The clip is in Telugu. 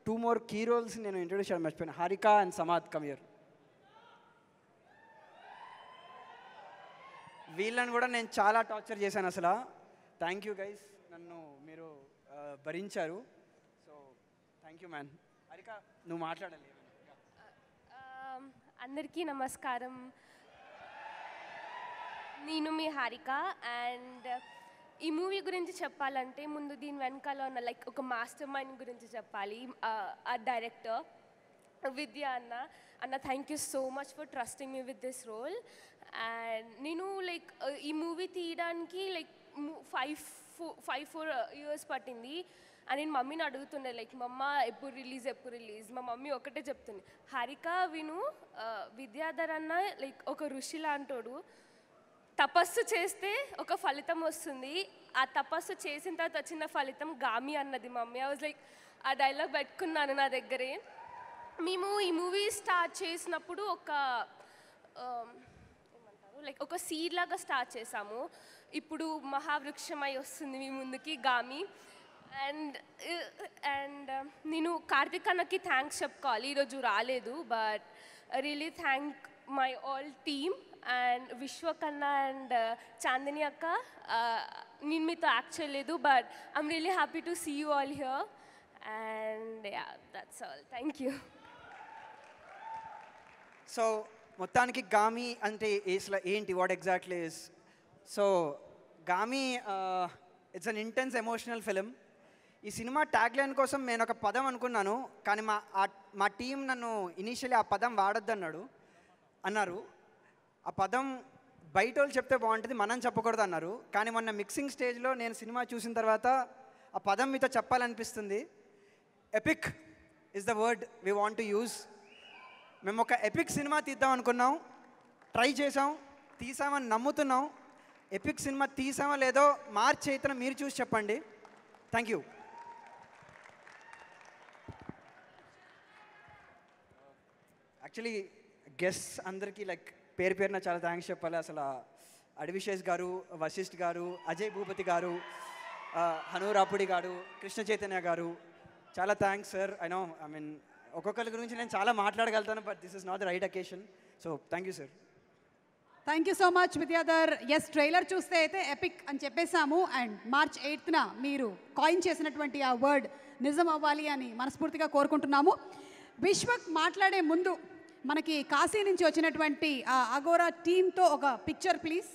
2 more key roles నేను ఇంట్రొడ్యూస్ చేయడం మర్చిపోయాను. Harika and Samad come here. వీళ్ళని కూడా నేను చాలా టార్చర్ చేశాను అసలు. థ్యాంక్ యూ గైస్, నన్ను మీరు భరించారు. So thank you man. Harika నువ్వు మాట్లాడాలి. అందరికీ నమస్కారం. నేను మీ హారిక. అండ్ ఈ మూవీ గురించి చెప్పాలంటే ముందు దీని వెనకాల ఉన్న లైక్ ఒక మాస్టర్ మైండ్ గురించి చెప్పాలి. ఆ డైరెక్టర్ విద్య అన్న thank you so much for trusting me with this role. And నేను లైక్ ఈ మూవీ తీయడానికి లైక్ 4 years పట్టింది. అని నేను మమ్మీని అడుగుతుండే లైక్ మమ్మ ఎప్పుడు రిలీజ్. మా మమ్మీ ఒకటే చెప్తుంది, హారిక విను, విద్యాధర్ అన్న లైక్ ఒక ఋషి లాంటోడు, తపస్సు చేస్తే ఒక ఫలితం వస్తుంది, ఆ తపస్సు చేసిన తర్వాత వచ్చిన ఫలితం గామి అన్నది మమ్మీ. ఐ వాజ్ లైక్ ఆ డైలాగ్ పెట్టుకున్నాను నా దగ్గరే. మేము ఈ మూవీ స్టార్ట్ చేసినప్పుడు ఏమంటారు లైక్ ఒక సీడ్ లాగా స్టార్ట్ చేసాము. ఇప్పుడు మహావృక్షమై వస్తుంది మీ ముందుకి గామి. అండ్ నేను కార్తిక్ అన్నకి థ్యాంక్స్ చెప్పుకోవాలి, ఈరోజు రాలేదు. But really thank my all team and విశ్వకన్నా అండ్ చాందిని అక్క. నేను మీతో యాక్ట్ చేయలేదు, but I'm really happy to see you all here. And yeah, that's all. Thank you. So మొత్తానికి గామి అంటే ఏంటి, what exactly is? So Gami it's an intense emotional film. ఈ సినిమా ట్యాగ్లైన్ కోసం నేను ఒక పదం అనుకున్నాను, కానీ మా టీం నన్ను ఇనీషియలీ ఆ పదం వాడొద్దు అన్నారు. ఆ పదం బయట వాళ్ళు చెప్తే బాగుంటుంది, మనం చెప్పకూడదు అన్నారు. కానీ మొన్న మిక్సింగ్ స్టేజ్లో నేను సినిమా చూసిన తర్వాత ఆ పదం మీతో చెప్పాలనిపిస్తుంది. Epic is the word we want to use. మేము ఒక ఎపిక్ సినిమా తీద్దాం అనుకున్నాం, ట్రై చేసాం, తీసామని నమ్ముతున్నాం. ఎపిక్ సినిమా తీసామో లేదో మార్చ్ 8న మీరు చూసి చెప్పండి. Thank you. యాక్చువల్లీ గెస్ట్స్ అందరికీ లైక్ పేరున చాలా థ్యాంక్స్ చెప్పాలి. అసలు అడవిశేష్ గారు, వశిష్ఠ్ గారు, అజయ్ భూపతి గారు, హనూరాపుడి గారు, కృష్ణ చైతన్య గారు, చాలా థ్యాంక్స్ సార్. ఐ మీన్ ఒక్కొక్కరి గురించి నేను చాలా మాట్లాడగలుగుతాను, but this is not the right occasion. So thank you sir. Thank you so much Vidyadhar. Yes, trailer చూస్తే అయితే ఎపిక్ అని చెప్పేశాము. అండ్ March 8న మీరు కాయిన్ చేసినటువంటి ఆ వర్డ్ నిజం అవ్వాలి అని మనస్ఫూర్తిగా కోరుకుంటున్నాము. విశ్వక్ మాట్లాడే ముందు మనకి కాశీ నుంచి వచ్చినటువంటి ఆ అగోరా టీంతో ఒక పిక్చర్ ప్లీజ్.